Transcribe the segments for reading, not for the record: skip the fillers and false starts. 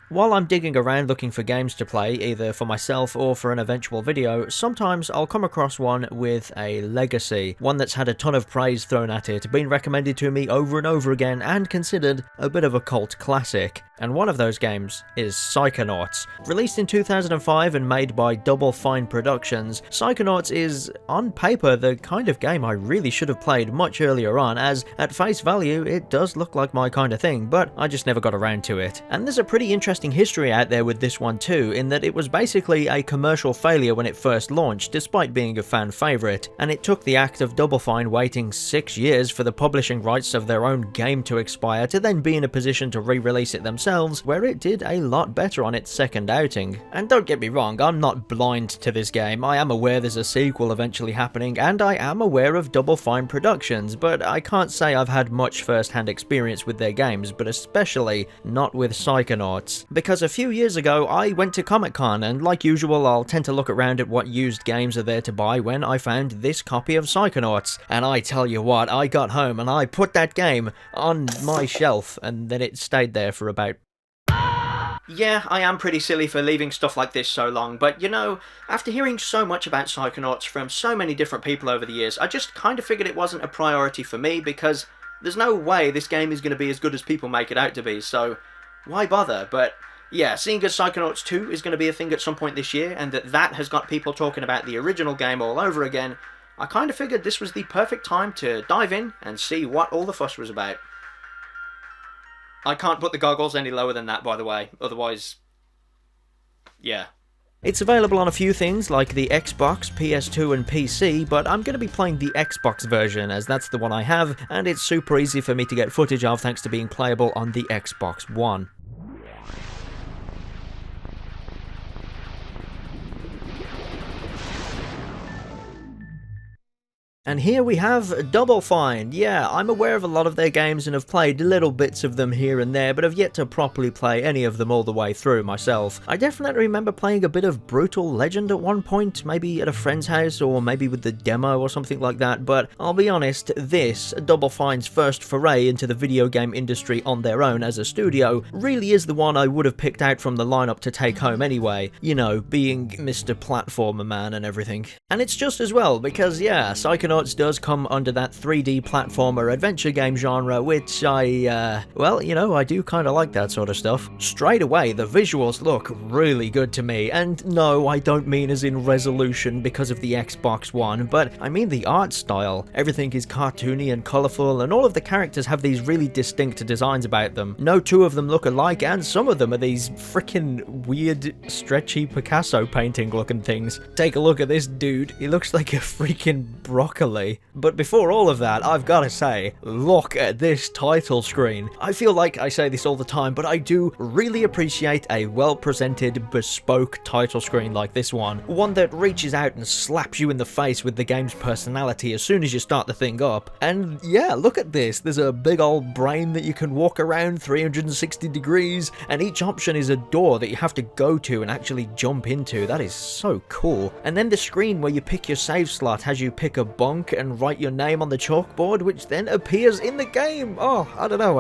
While I'm digging around looking for games to play, either for myself or for an eventual video, sometimes I'll come across one with a legacy, one that's had a ton of praise thrown at it, been recommended to me over and over again, and considered a bit of a cult classic. And one of those games is Psychonauts. Released in 2005 and made by Double Fine Productions, Psychonauts is, on paper, the kind of game I really should have played much earlier on, as at face value it does look like my kind of thing, but I just never got around to it. And there's a pretty interesting history out there with this one too, in that it was basically a commercial failure when it first launched, despite being a fan favourite, and it took the act of Double Fine waiting 6 years for the publishing rights of their own game to expire to then be in a position to re-release it themselves, where it did a lot better on its second outing. And don't get me wrong, I'm not blind to this game. I am aware there's a sequel eventually happening, and I am aware of Double Fine Productions, but I can't say I've had much first-hand experience with their games, but especially not with Psychonauts. Because a few years ago I went to Comic-Con, and like usual I'll tend to look around at what used games are there to buy when I found this copy of Psychonauts. And I tell you what, I got home and I put that game on my shelf, and then it stayed there for about... Yeah, I am pretty silly for leaving stuff like this so long, but you know, after hearing so much about Psychonauts from so many different people over the years, I just kind of figured it wasn't a priority for me, because there's no way this game is going to be as good as people make it out to be, so why bother? But yeah, seeing as Psychonauts 2 is going to be a thing at some point this year, and that has got people talking about the original game all over again, I kind of figured this was the perfect time to dive in and see what all the fuss was about. I can't put the goggles any lower than that, by the way, otherwise... yeah. It's available on a few things like the Xbox, PS2 and PC, but I'm going to be playing the Xbox version as that's the one I have, and it's super easy for me to get footage of thanks to being playable on the Xbox One. And here we have Double Fine. Yeah, I'm aware of a lot of their games and have played little bits of them here and there, but have yet to properly play any of them all the way through myself. I definitely remember playing a bit of Brutal Legend at one point, maybe at a friend's house or maybe with the demo or something like that, but I'll be honest, this, Double Fine's first foray into the video game industry on their own as a studio, really is the one I would have picked out from the lineup to take home anyway. You know, being Mr. Platformer Man and everything. And it's just as well, because yeah, Psychonauts does come under that 3D platformer adventure game genre, which well, you know, I do kind of like that sort of stuff. Straight away, the visuals look really good to me, and no, I don't mean as in resolution because of the Xbox One, but I mean the art style. Everything is cartoony and colourful, and all of the characters have these really distinct designs about them. No two of them look alike, and some of them are these freaking weird, stretchy Picasso painting looking things. Take a look at this dude, he looks like a freaking broccoli. But before all of that, I've gotta say, look at this title screen. I feel like I say this all the time, but I do really appreciate a well-presented, bespoke title screen like this one. One that reaches out and slaps you in the face with the game's personality as soon as you start the thing up. And yeah, look at this. There's a big old brain that you can walk around 360 degrees, and each option is a door that you have to go to and actually jump into. That is so cool. And then the screen where you pick your save slot has you pick a bunk and write your name on the chalkboard, which then appears in the game. Oh, I don't know,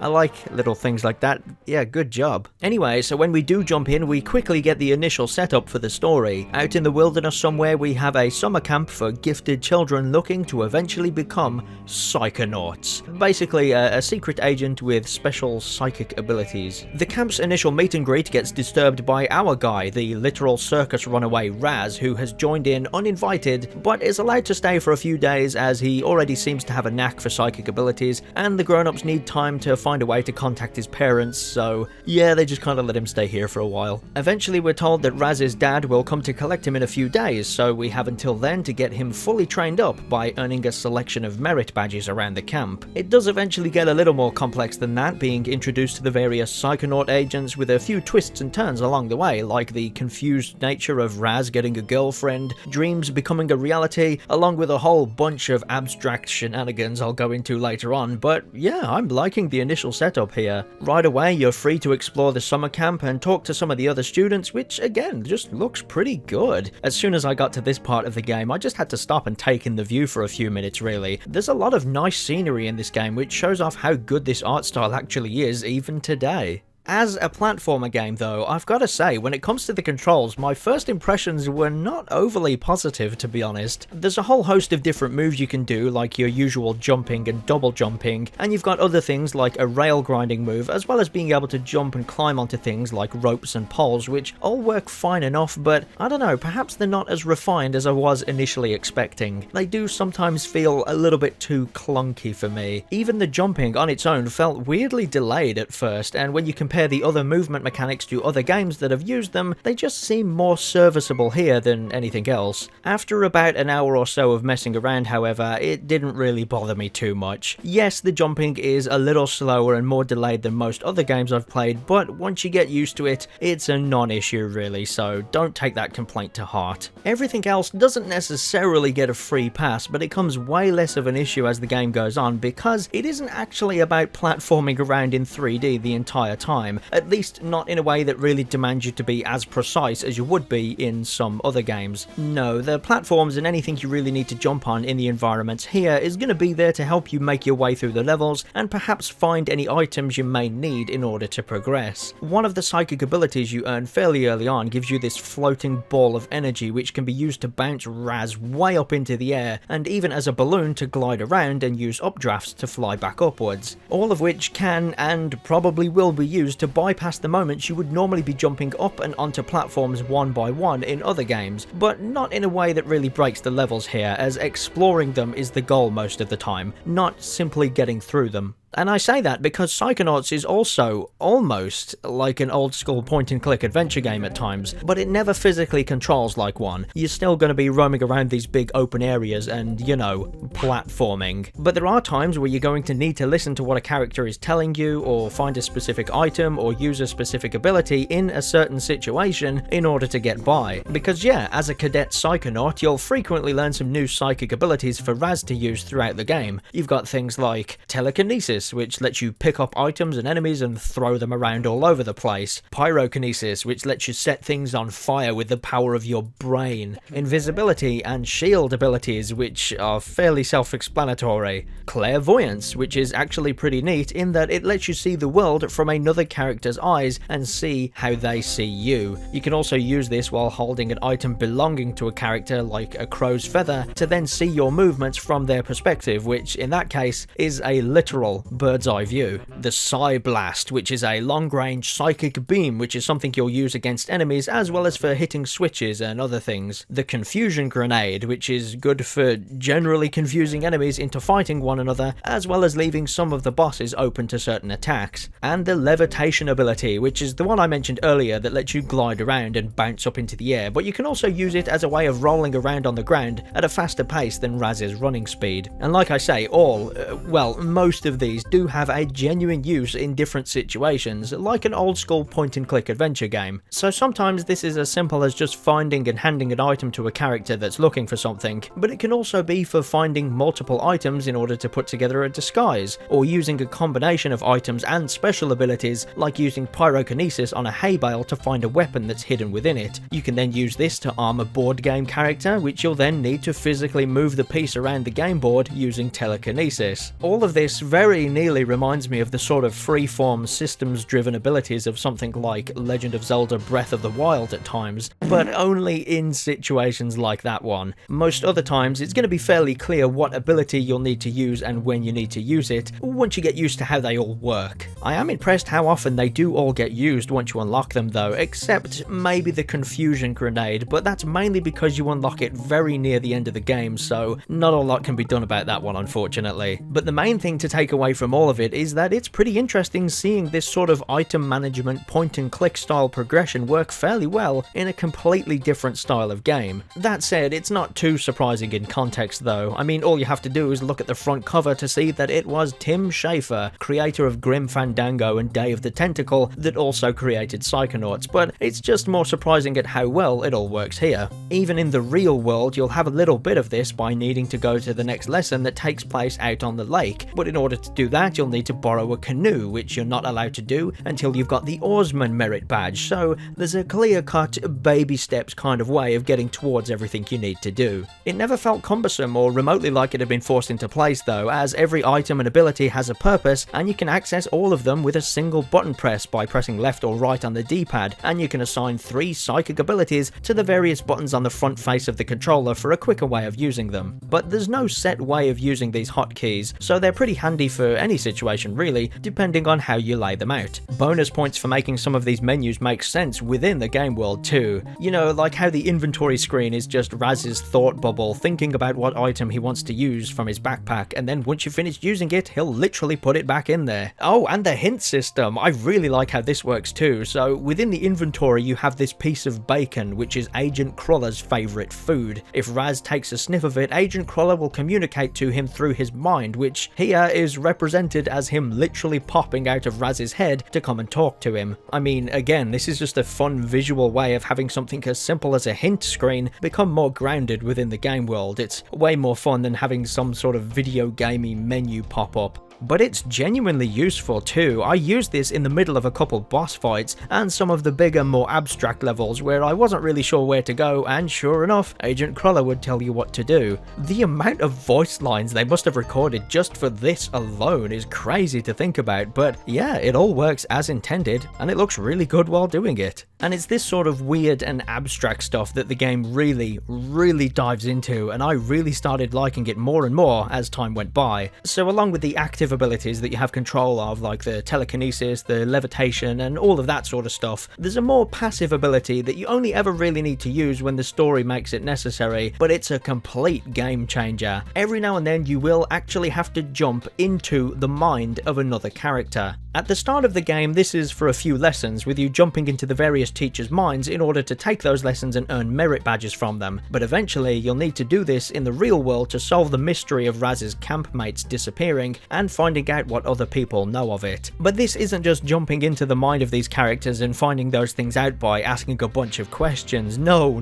I like little things like that. Yeah, good job. Anyway, so when we do jump in, we quickly get the initial setup for the story. Out in the wilderness somewhere, we have a summer camp for gifted children looking to eventually become Psychonauts. Basically, a secret agent with special psychic abilities. The camp's initial meet and greet gets disturbed by our guy, the literal circus runaway Raz, who has joined in uninvited, but is allowed to stay for a few days as he already seems to have a knack for psychic abilities, and the grown-ups need time to find a way to contact his parents, so yeah, they just kind of let him stay here for a while. Eventually we're told that Raz's dad will come to collect him in a few days, so we have until then to get him fully trained up by earning a selection of merit badges around the camp. It does eventually get a little more complex than that, being introduced to the various Psychonaut agents with a few twists and turns along the way, like the confused nature of Raz getting a girlfriend, dreams becoming a reality, along with a whole bunch of abstract shenanigans I'll go into later on, but yeah, I'm liking the initial initial setup here. Right away, you're free to explore the summer camp and talk to some of the other students, which again, just looks pretty good. As soon as I got to this part of the game, I just had to stop and take in the view for a few minutes really. There's a lot of nice scenery in this game, which shows off how good this art style actually is even today. As a platformer game though, I've got to say, when it comes to the controls, my first impressions were not overly positive, to be honest. There's a whole host of different moves you can do, like your usual jumping and double jumping, and you've got other things like a rail grinding move, as well as being able to jump and climb onto things like ropes and poles, which all work fine enough, but I don't know, perhaps they're not as refined as I was initially expecting. They do sometimes feel a little bit too clunky for me. Even the jumping on its own felt weirdly delayed at first, and when you compare the other movement mechanics to other games that have used them, they just seem more serviceable here than anything else. After about an hour or so of messing around, however, it didn't really bother me too much. Yes, the jumping is a little slower and more delayed than most other games I've played, but once you get used to it, it's a non-issue really, so don't take that complaint to heart. Everything else doesn't necessarily get a free pass, but it comes way less of an issue as the game goes on, because it isn't actually about platforming around in 3D the entire time. At least not in a way that really demands you to be as precise as you would be in some other games. No, the platforms and anything you really need to jump on in the environments here is going to be there to help you make your way through the levels and perhaps find any items you may need in order to progress. One of the psychic abilities you earn fairly early on gives you this floating ball of energy which can be used to bounce Raz way up into the air, and even as a balloon to glide around and use updrafts to fly back upwards. All of which can and probably will be used to bypass the moments you would normally be jumping up and onto platforms one by one in other games, but not in a way that really breaks the levels here, as exploring them is the goal most of the time, not simply getting through them. And I say that because Psychonauts is also almost like an old school point and click adventure game at times, but it never physically controls like one. You're still going to be roaming around these big open areas and, you know, platforming. But there are times where you're going to need to listen to what a character is telling you, or find a specific item, or use a specific ability in a certain situation in order to get by. Because yeah, as a cadet Psychonaut, you'll frequently learn some new psychic abilities for Raz to use throughout the game. You've got things like telekinesis, which lets you pick up items and enemies and throw them around all over the place. Pyrokinesis, which lets you set things on fire with the power of your brain. Invisibility and shield abilities, which are fairly self-explanatory. Clairvoyance, which is actually pretty neat in that it lets you see the world from another character's eyes and see how they see you. You can also use this while holding an item belonging to a character like a crow's feather to then see your movements from their perspective, which in that case is a literal bird's eye view. The Psy Blast, which is a long-range psychic beam, which is something you'll use against enemies as well as for hitting switches and other things. The Confusion Grenade, which is good for generally confusing enemies into fighting one another, as well as leaving some of the bosses open to certain attacks. And the Levitation ability, which is the one I mentioned earlier that lets you glide around and bounce up into the air, but you can also use it as a way of rolling around on the ground at a faster pace than Raz's running speed. And like I say, most of these do have a genuine use in different situations, like an old school point and click adventure game. So sometimes this is as simple as just finding and handing an item to a character that's looking for something, but it can also be for finding multiple items in order to put together a disguise, or using a combination of items and special abilities, like using pyrokinesis on a hay bale to find a weapon that's hidden within it. You can then use this to arm a board game character, which you'll then need to physically move the piece around the game board using telekinesis. All of this very nearly reminds me of the sort of free-form systems-driven abilities of something like Legend of Zelda Breath of the Wild at times, but only in situations like that one. Most other times it's going to be fairly clear what ability you'll need to use and when you need to use it, once you get used to how they all work. I am impressed how often they do all get used once you unlock them though, except maybe the Confusion Grenade, but that's mainly because you unlock it very near the end of the game, so not a lot can be done about that one unfortunately. But the main thing to take away from all of it is that it's pretty interesting seeing this sort of item management point and click style progression work fairly well in a completely different style of game. That said, it's not too surprising in context though. I mean, all you have to do is look at the front cover to see that it was Tim Schafer, creator of Grim Fandango and Day of the Tentacle, that also created Psychonauts, but it's just more surprising at how well it all works here. Even in the real world, you'll have a little bit of this by needing to go to the next lesson that takes place out on the lake, but in order to do that, you'll need to borrow a canoe, which you're not allowed to do until you've got the Oarsman merit badge, so there's a clear-cut, baby steps kind of way of getting towards everything you need to do. It never felt cumbersome or remotely like it had been forced into place though, as every item and ability has a purpose, and you can access all of them with a single button press by pressing left or right on the D-pad, and you can assign 3 psychic abilities to the various buttons on the front face of the controller for a quicker way of using them. But there's no set way of using these hotkeys, so they're pretty handy for any situation really, depending on how you lay them out. Bonus points for making some of these menus make sense within the game world too. You know, like how the inventory screen is just Raz's thought bubble thinking about what item he wants to use from his backpack, and then once you've finished using it, he'll literally put it back in there. Oh, and the hint system, I really like how this works too. So within the inventory you have this piece of bacon, which is Agent Kruller's favourite food. If Raz takes a sniff of it, Agent Kruller will communicate to him through his mind, which here is represented as him literally popping out of Raz's head to come and talk to him. I mean, again, this is just a fun visual way of having something as simple as a hint screen become more grounded within the game world. It's way more fun than having some sort of video gamey menu pop up. But it's genuinely useful too. I used this in the middle of a couple boss fights and some of the bigger, more abstract levels where I wasn't really sure where to go, and sure enough, Agent Kruller would tell you what to do. The amount of voice lines they must have recorded just for this alone is crazy to think about, but yeah, it all works as intended, and it looks really good while doing it. And it's this sort of weird and abstract stuff that the game really dives into, and I really started liking it more and more as time went by. So along with the active abilities that you have control of, like the telekinesis, the levitation, and all of that sort of stuff, there's a more passive ability that you only ever really need to use when the story makes it necessary, but it's a complete game changer. Every now and then you will actually have to jump into the mind of another character. At the start of the game, this is for a few lessons, with you jumping into the various teachers' minds in order to take those lessons and earn merit badges from them, but eventually you'll need to do this in the real world to solve the mystery of Raz's campmates disappearing and finding out what other people know of it. But this isn't just jumping into the mind of these characters and finding those things out by asking a bunch of questions. No.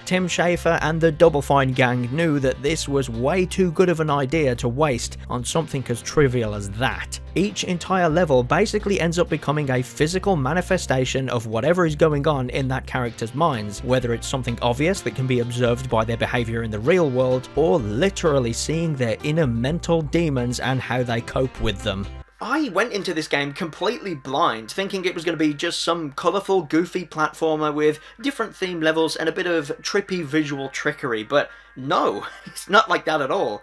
Tim Schafer and the Double Fine gang knew that this was way too good of an idea to waste on something as trivial as that. Each entire level basically ends up becoming a physical manifestation of whatever is going on in that character's minds, whether it's something obvious that can be observed by their behaviour in the real world, or literally seeing their inner mental demons and how they cope with them. I went into this game completely blind, thinking it was going to be just some colourful, goofy platformer with different theme levels and a bit of trippy visual trickery, but no, it's not like that at all.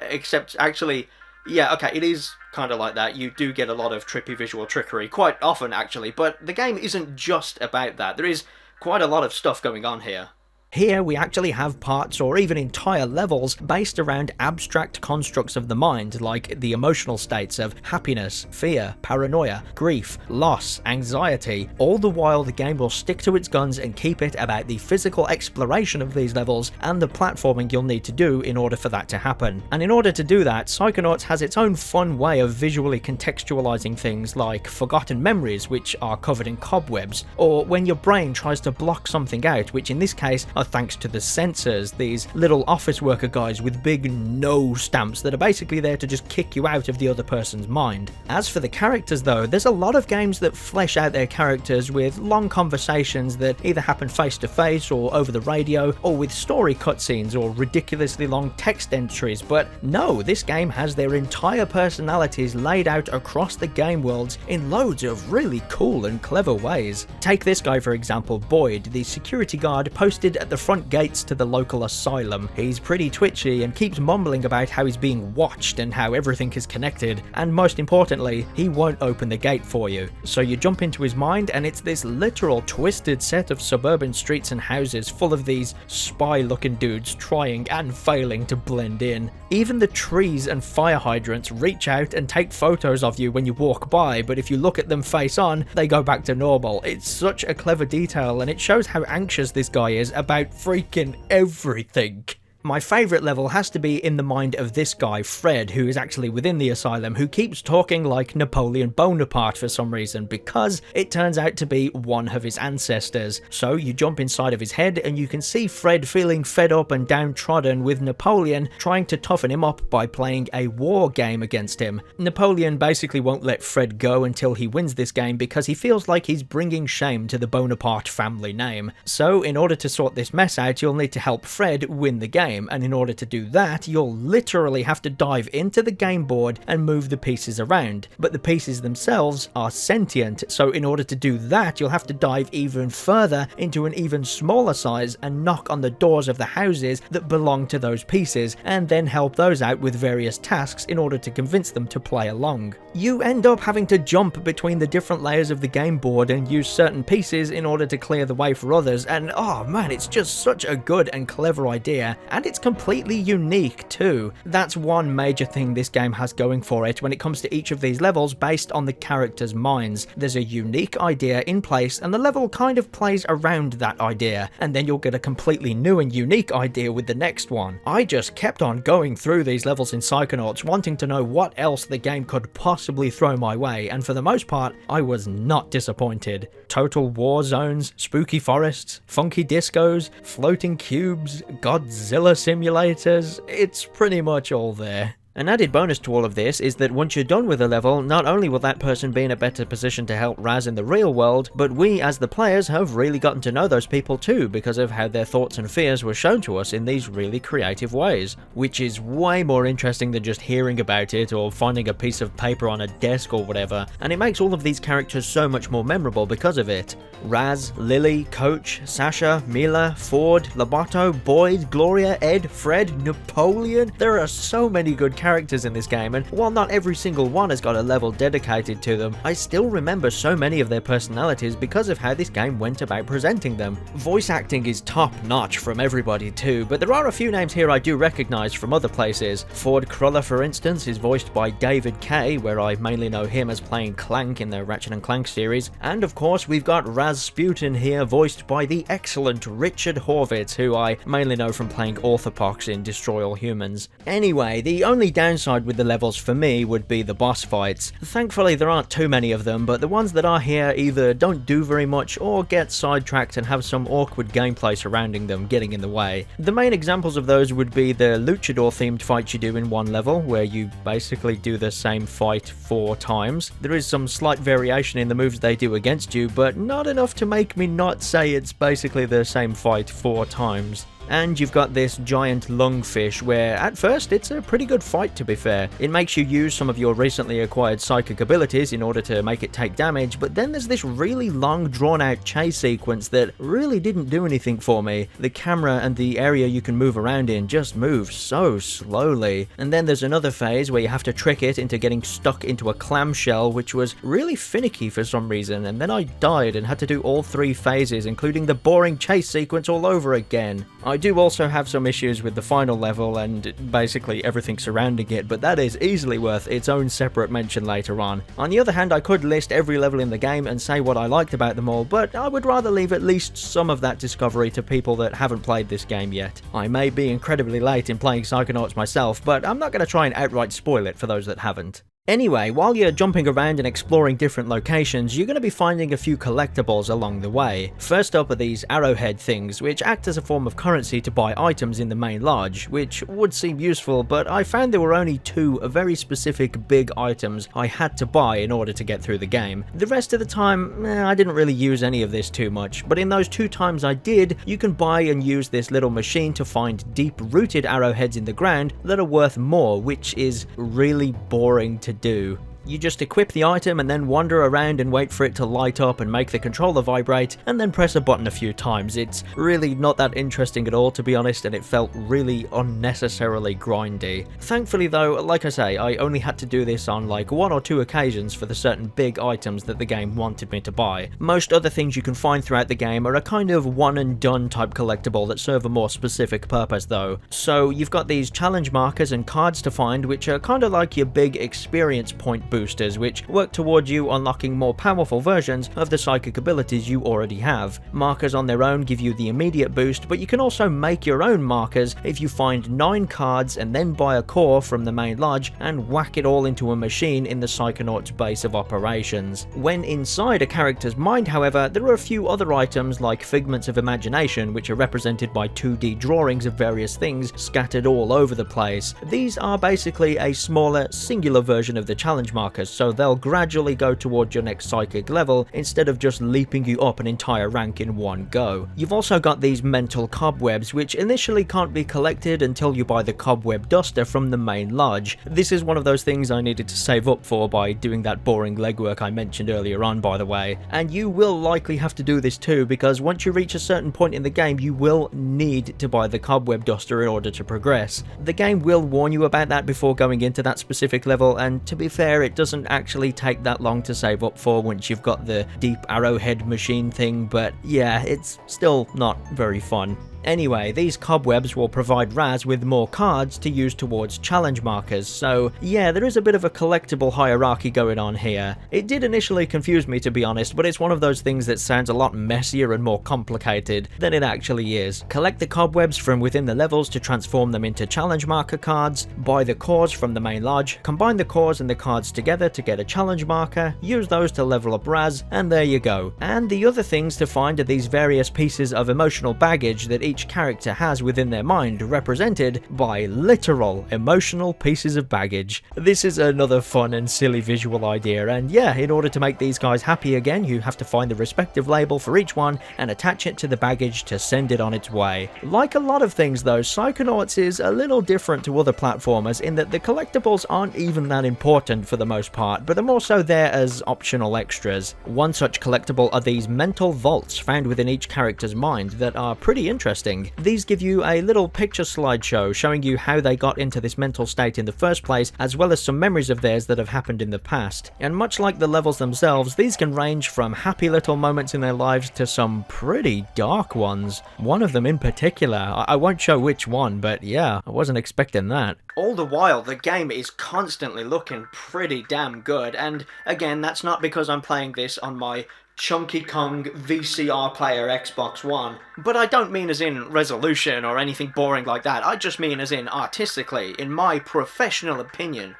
Except, actually, yeah, okay, it is kind of like that. You do get a lot of trippy visual trickery, quite often actually, but the game isn't just about that. There is quite a lot of stuff going on here. Here we actually have parts or even entire levels based around abstract constructs of the mind, like the emotional states of happiness, fear, paranoia, grief, loss, anxiety. All the while the game will stick to its guns and keep it about the physical exploration of these levels and the platforming you'll need to do in order for that to happen. And in order to do that, Psychonauts has its own fun way of visually contextualizing things like forgotten memories, which are covered in cobwebs, or when your brain tries to block something out, which in this case are thanks to the sensors, these little office worker guys with big no stamps that are basically there to just kick you out of the other person's mind. As for the characters though, there's a lot of games that flesh out their characters with long conversations that either happen face to face or over the radio, or with story cutscenes or ridiculously long text entries, but no, this game has their entire personalities laid out across the game worlds in loads of really cool and clever ways. Take this guy for example, Boyd, the security guard posted at the front gates to the local asylum. He's pretty twitchy and keeps mumbling about how he's being watched and how everything is connected, and most importantly, he won't open the gate for you. So you jump into his mind and it's this literal twisted set of suburban streets and houses full of these spy looking dudes trying and failing to blend in. Even the trees and fire hydrants reach out and take photos of you when you walk by, but if you look at them face on, they go back to normal. It's such a clever detail, and it shows how anxious this guy is about freaking everything. My favourite level has to be in the mind of this guy, Fred, who is actually within the asylum, who keeps talking like Napoleon Bonaparte for some reason, because it turns out to be one of his ancestors. So you jump inside of his head and you can see Fred feeling fed up and downtrodden with Napoleon trying to toughen him up by playing a war game against him. Napoleon basically won't let Fred go until he wins this game because he feels like he's bringing shame to the Bonaparte family name. So in order to sort this mess out, you'll need to help Fred win the game. And in order to do that, you'll literally have to dive into the game board and move the pieces around. But the pieces themselves are sentient, so in order to do that, you'll have to dive even further into an even smaller size and knock on the doors of the houses that belong to those pieces, and then help those out with various tasks in order to convince them to play along. You end up having to jump between the different layers of the game board and use certain pieces in order to clear the way for others, and oh man, it's just such a good and clever idea. And it's completely unique too. That's one major thing this game has going for it when it comes to each of these levels based on the characters' minds. There's a unique idea in place and the level kind of plays around that idea, and then you'll get a completely new and unique idea with the next one. I just kept on going through these levels in Psychonauts wanting to know what else the game could possibly throw my way, and for the most part, I was not disappointed. Total war zones, spooky forests, funky discos, floating cubes, Godzilla simulators, it's pretty much all there. An added bonus to all of this is that once you're done with a level, not only will that person be in a better position to help Raz in the real world, but we as the players have really gotten to know those people too because of how their thoughts and fears were shown to us in these really creative ways, which is way more interesting than just hearing about it or finding a piece of paper on a desk or whatever, and it makes all of these characters so much more memorable because of it. Raz, Lily, Coach, Sasha, Mila, Ford, Lobato, Boyd, Gloria, Ed, Fred, Napoleon. There are so many good characters in this game, and while not every single one has got a level dedicated to them, I still remember so many of their personalities because of how this game went about presenting them. Voice acting is top notch from everybody too, but there are a few names here I do recognise from other places. Ford Cruller, for instance, is voiced by David Kay, where I mainly know him as playing Clank in the Ratchet & Clank series, and of course we've got Rasputin here, voiced by the excellent Richard Horvitz, who I mainly know from playing Orthopox in Destroy All Humans. Anyway, the only downside with the levels for me would be the boss fights. Thankfully there aren't too many of them, but the ones that are here either don't do very much or get sidetracked and have some awkward gameplay surrounding them getting in the way. The main examples of those would be the luchador themed fights you do in one level, where you basically do the same fight 4 times. There is some slight variation in the moves they do against you, but not enough to make me not say it's basically the same fight 4 times. And you've got this giant lungfish where at first it's a pretty good fight, to be fair. It makes you use some of your recently acquired psychic abilities in order to make it take damage, but then there's this really long drawn out chase sequence that really didn't do anything for me. The camera and the area you can move around in just move so slowly. And then there's another phase where you have to trick it into getting stuck into a clamshell, which was really finicky for some reason, and then I died and had to do all 3 phases, including the boring chase sequence all over again. I do also have some issues with the final level and basically everything surrounding it, but that is easily worth its own separate mention later on. On the other hand, I could list every level in the game and say what I liked about them all, but I would rather leave at least some of that discovery to people that haven't played this game yet. I may be incredibly late in playing Psychonauts myself, but I'm not going to try and outright spoil it for those that haven't. Anyway, while you're jumping around and exploring different locations, you're going to be finding a few collectibles along the way. First up are these arrowhead things, which act as a form of currency to buy items in the main lodge, which would seem useful, but I found there were only 2 very specific big items I had to buy in order to get through the game. The rest of the time, I didn't really use any of this too much, but in those 2 times I did, you can buy and use this little machine to find deep-rooted arrowheads in the ground that are worth more, which is really boring to do. You just equip the item and then wander around and wait for it to light up and make the controller vibrate, and then press a button a few times. It's really not that interesting at all, to be honest, and it felt really unnecessarily grindy. Thankfully though, like I say, I only had to do this on like 1 or 2 occasions for the certain big items that the game wanted me to buy. Most other things you can find throughout the game are a kind of one and done type collectible that serve a more specific purpose though. So you've got these challenge markers and cards to find, which are kind of like your big experience point boosters, which work towards you unlocking more powerful versions of the psychic abilities you already have. Markers on their own give you the immediate boost, but you can also make your own markers if you find 9 cards and then buy a core from the main lodge and whack it all into a machine in the Psychonauts base of operations. When inside a character's mind, however, there are a few other items like figments of imagination, which are represented by 2D drawings of various things scattered all over the place. These are basically a smaller, singular version of the challenge markers, so they'll gradually go towards your next psychic level instead of just leaping you up an entire rank in one go. You've also got these mental cobwebs, which initially can't be collected until you buy the cobweb duster from the main lodge. This is one of those things I needed to save up for by doing that boring legwork I mentioned earlier on, by the way. And you will likely have to do this too, because once you reach a certain point in the game, you will need to buy the cobweb duster in order to progress. The game will warn you about that before going into that specific level, and to be fair, it doesn't actually take that long to save up for once you've got the deep arrowhead machine thing, but yeah, it's still not very fun. Anyway, these cobwebs will provide Raz with more cards to use towards challenge markers, so yeah, there is a bit of a collectible hierarchy going on here. It did initially confuse me, to be honest, but it's one of those things that sounds a lot messier and more complicated than it actually is. Collect the cobwebs from within the levels to transform them into challenge marker cards, buy the cores from the main lodge, combine the cores and the cards together to get a challenge marker, use those to level up Raz, and there you go. And the other things to find are these various pieces of emotional baggage that each character has within their mind, represented by literal emotional pieces of baggage. This is another fun and silly visual idea, and yeah, in order to make these guys happy again, you have to find the respective label for each one and attach it to the baggage to send it on its way. Like a lot of things though, Psychonauts is a little different to other platformers in that the collectibles aren't even that important for the most part, but they're more so there as optional extras. One such collectible are these mental vaults found within each character's mind that are pretty interesting. These give you a little picture slideshow showing you how they got into this mental state in the first place, as well as some memories of theirs that have happened in the past. And much like the levels themselves, these can range from happy little moments in their lives to some pretty dark ones. One of them in particular, I won't show which one, but yeah, I wasn't expecting that. All the while, the game is constantly looking pretty damn good, and again, that's not because I'm playing this on my Chunky Kong VCR player Xbox One. But I don't mean as in resolution or anything boring like that, I just mean as in artistically. In my professional opinion,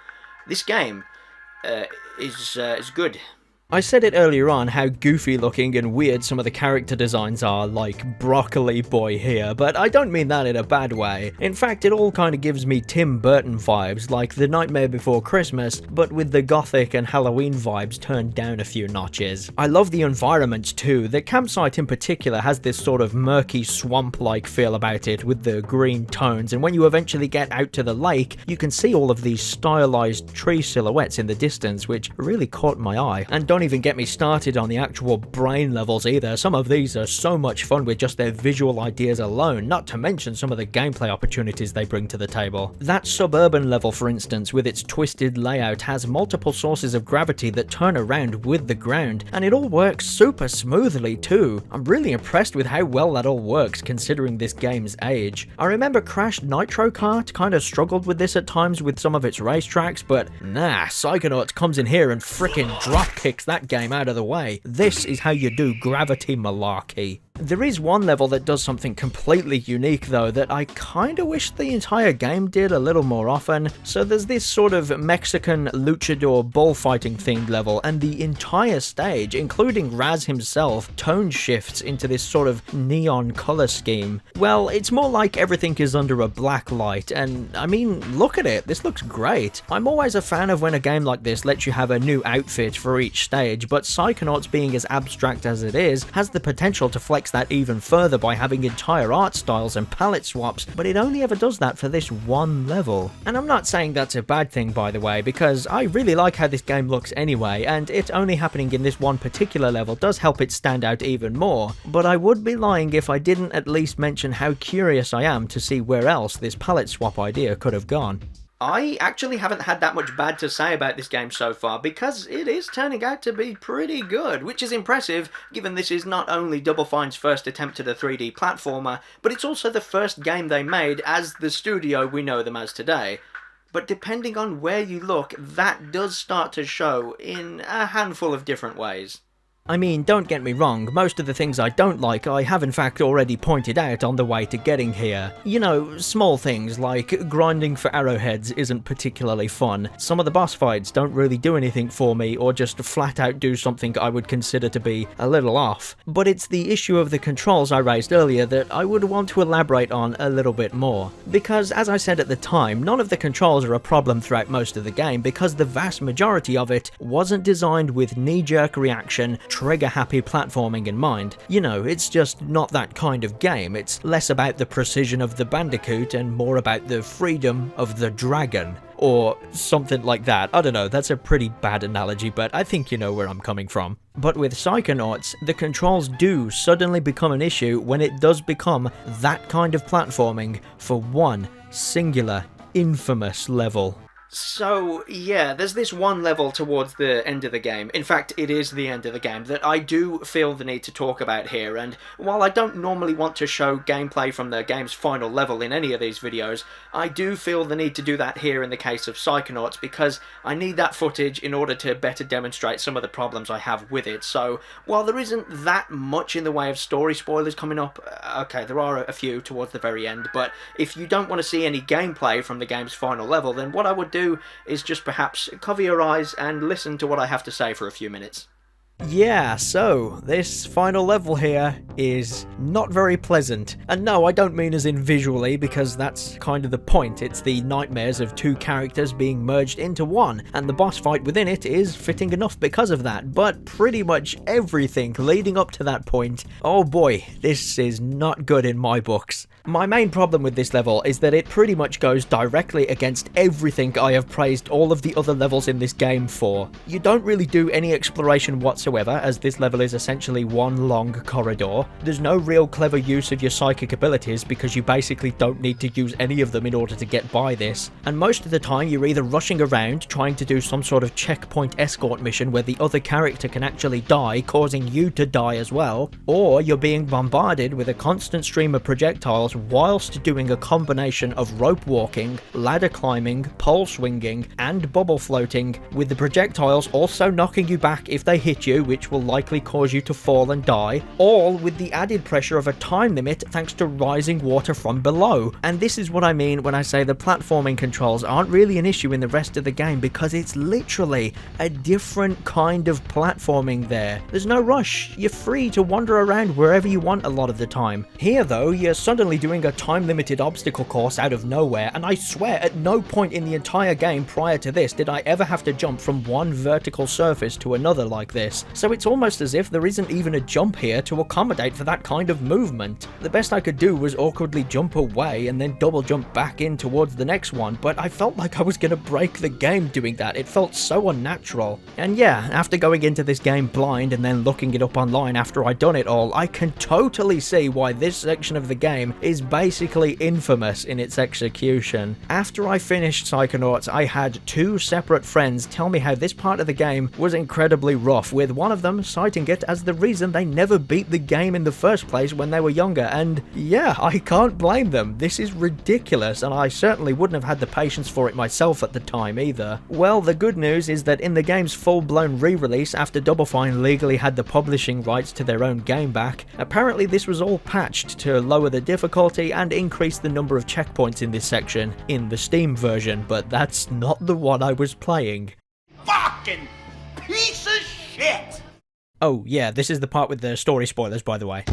this game is good. I said it earlier on how goofy looking and weird some of the character designs are, like Broccoli Boy here, but I don't mean that in a bad way. In fact, it all kind of gives me Tim Burton vibes, like The Nightmare Before Christmas, but with the gothic and Halloween vibes turned down a few notches. I love the environments too. The campsite in particular has this sort of murky swamp-like feel about it with the green tones, and when you eventually get out to the lake, you can see all of these stylized tree silhouettes in the distance, which really caught my eye. And don't even get me started on the actual brain levels either. Some of these are so much fun with just their visual ideas alone, not to mention some of the gameplay opportunities they bring to the table. That suburban level, for instance, with its twisted layout, has multiple sources of gravity that turn around with the ground, and it all works super smoothly too. I'm really impressed with how well that all works considering this game's age. I remember Crash Nitro Kart kind of struggled with this at times with some of its racetracks, but nah, Psychonauts comes in here and frickin' drop kicks that game out of the way. This is how you do gravity malarkey. There is one level that does something completely unique though that I kinda wish the entire game did a little more often. So there's this sort of Mexican luchador bullfighting themed level, and the entire stage, including Raz himself, tone shifts into this sort of neon color scheme. Well, it's more like everything is under a black light, and I mean, look at it, this looks great. I'm always a fan of when a game like this lets you have a new outfit for each stage, but Psychonauts, being as abstract as it is, has the potential to flex that even further by having entire art styles and palette swaps, but it only ever does that for this one level. And I'm not saying that's a bad thing, by the way, because I really like how this game looks anyway, and it only happening in this one particular level does help it stand out even more, but I would be lying if I didn't at least mention how curious I am to see where else this palette swap idea could have gone. I actually haven't had that much bad to say about this game so far, because it is turning out to be pretty good, which is impressive given this is not only Double Fine's first attempt at a 3D platformer, but it's also the first game they made as the studio we know them as today. but depending on where you look, that does start to show in a handful of different ways. I mean, don't get me wrong, most of the things I don't like I have in fact already pointed out on the way to getting here. You know, small things like grinding for arrowheads isn't particularly fun, some of the boss fights don't really do anything for me or just flat out do something I would consider to be a little off. But it's the issue of the controls I raised earlier that I would want to elaborate on a little bit more. Because as I said at the time, none of the controls are a problem throughout most of the game because the vast majority of it wasn't designed with knee-jerk reaction, trigger-happy platforming in mind. You know, it's just not that kind of game. It's less about the precision of the Bandicoot and more about the freedom of the dragon. Or something like that. I don't know, that's a pretty bad analogy, but I think you know where I'm coming from. But with Psychonauts, the controls do suddenly become an issue when it does become that kind of platforming for one singular, infamous level. So, yeah, there's this one level towards the end of the game, in fact it is the end of the game, that I do feel the need to talk about here, and while I don't normally want to show gameplay from the game's final level in any of these videos, I do feel the need to do that here in the case of Psychonauts, because I need that footage in order to better demonstrate some of the problems I have with it. So, while there isn't that much in the way of story spoilers coming up, okay, there are a few towards the very end, but if you don't want to see any gameplay from the game's final level, then what I would do is just perhaps cover your eyes and listen to what I have to say for a few minutes. Yeah, so this final level here is not very pleasant. And no, I don't mean as in visually, because that's kind of the point. It's the nightmares of two characters being merged into one, and the boss fight within it is fitting enough because of that. But pretty much everything leading up to that point, oh boy, this is not good in my books. My main problem with this level is that it pretty much goes directly against everything I have praised all of the other levels in this game for. You don't really do any exploration whatsoever, as this level is essentially one long corridor. There's no real clever use of your psychic abilities because you basically don't need to use any of them in order to get by this. And most of the time you're either rushing around trying to do some sort of checkpoint escort mission where the other character can actually die, causing you to die as well, or you're being bombarded with a constant stream of projectiles whilst doing a combination of rope walking, ladder climbing, pole swinging, and bubble floating, with the projectiles also knocking you back if they hit you, which will likely cause you to fall and die, all with the added pressure of a time limit thanks to rising water from below. And this is what I mean when I say the platforming controls aren't really an issue in the rest of the game, because it's literally a different kind of platforming there. There's no rush, you're free to wander around wherever you want a lot of the time. Here though, you're suddenly doing a time-limited obstacle course out of nowhere, and I swear at no point in the entire game prior to this did I ever have to jump from one vertical surface to another like this. So it's almost as if there isn't even a jump here to accommodate for that kind of movement. The best I could do was awkwardly jump away and then double jump back in towards the next one, but I felt like I was gonna break the game doing that. It felt so unnatural. And yeah, after going into this game blind and then looking it up online after I'd done it all, I can totally see why this section of the game is basically infamous in its execution. After I finished Psychonauts, I had two separate friends tell me how this part of the game was incredibly rough, with one of them citing it as the reason they never beat the game in the first place when they were younger, and yeah, I can't blame them. This is ridiculous, and I certainly wouldn't have had the patience for it myself at the time either. Well, the good news is that in the game's full-blown re-release after Double Fine legally had the publishing rights to their own game back, apparently this was all patched to lower the difficulty and increase the number of checkpoints in this section in the Steam version, but that's not the one I was playing. Fucking piece of shit! Oh yeah, this is the part with the story spoilers, by the way.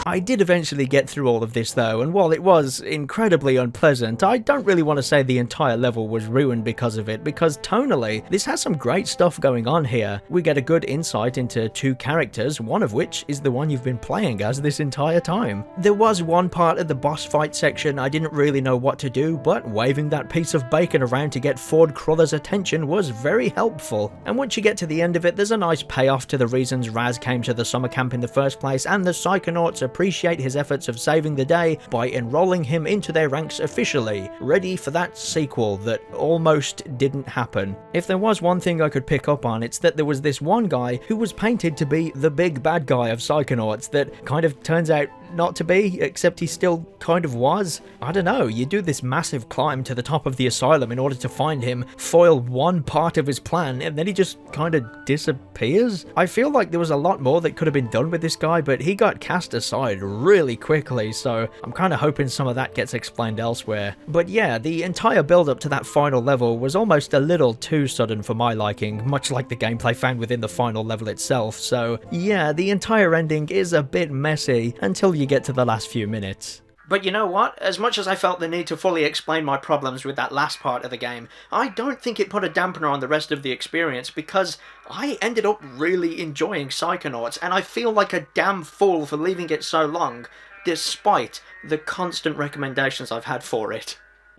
I did eventually get through all of this though, and while it was incredibly unpleasant, I don't really want to say the entire level was ruined because of it, because tonally, this has some great stuff going on here. We get a good insight into two characters, one of which is the one you've been playing as this entire time. There was one part of the boss fight section I didn't really know what to do, but waving that piece of bacon around to get Ford Cruller's attention was very helpful. And once you get to the end of it, there's a nice payoff to the reasons Raz came to the summer camp in the first place, and the Psychonauts appreciate his efforts of saving the day by enrolling him into their ranks officially, ready for that sequel that almost didn't happen. If there was one thing I could pick up on, it's that there was this one guy who was painted to be the big bad guy of Psychonauts that kind of turns out not to be, except he still kind of was. I don't know, you do this massive climb to the top of the asylum in order to find him, foil one part of his plan, and then he just kind of disappears? I feel like there was a lot more that could have been done with this guy, but he got cast aside really quickly, so I'm kind of hoping some of that gets explained elsewhere. But yeah, the entire build up to that final level was almost a little too sudden for my liking, much like the gameplay found within the final level itself, so yeah, the entire ending is a bit messy until you get to the last few minutes. But you know what? As much as I felt the need to fully explain my problems with that last part of the game, I don't think it put a dampener on the rest of the experience, because I ended up really enjoying Psychonauts, and I feel like a damn fool for leaving it so long, despite the constant recommendations I've had for it.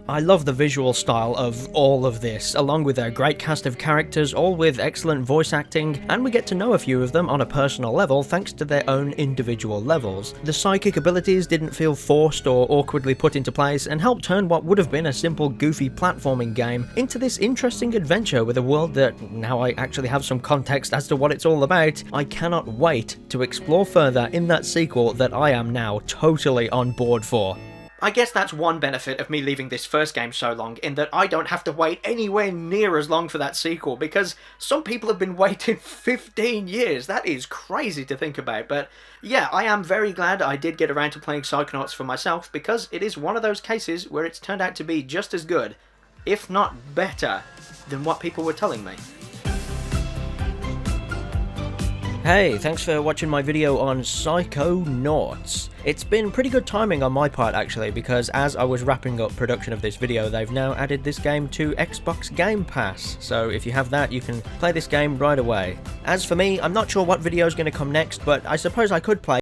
I love the visual style of all of this, along with a great cast of characters, all with excellent voice acting, and we get to know a few of them on a personal level thanks to their own individual levels. The psychic abilities didn't feel forced or awkwardly put into place, and helped turn what would have been a simple goofy platforming game into this interesting adventure with a world that, now I actually have some context as to what it's all about, I cannot wait to explore further in that sequel that I am now totally on board for. I guess that's one benefit of me leaving this first game so long, in that I don't have to wait anywhere near as long for that sequel, because some people have been waiting 15 years. That is crazy to think about, but yeah, I am very glad I did get around to playing Psychonauts for myself, because it is one of those cases where it's turned out to be just as good, if not better, than what people were telling me. Hey, thanks for watching my video on Psychonauts. It's been pretty good timing on my part actually, because as I was wrapping up production of this video, they've now added this game to Xbox Game Pass, so if you have that, you can play this game right away. As for me, I'm not sure what video is going to come next, but I suppose I could play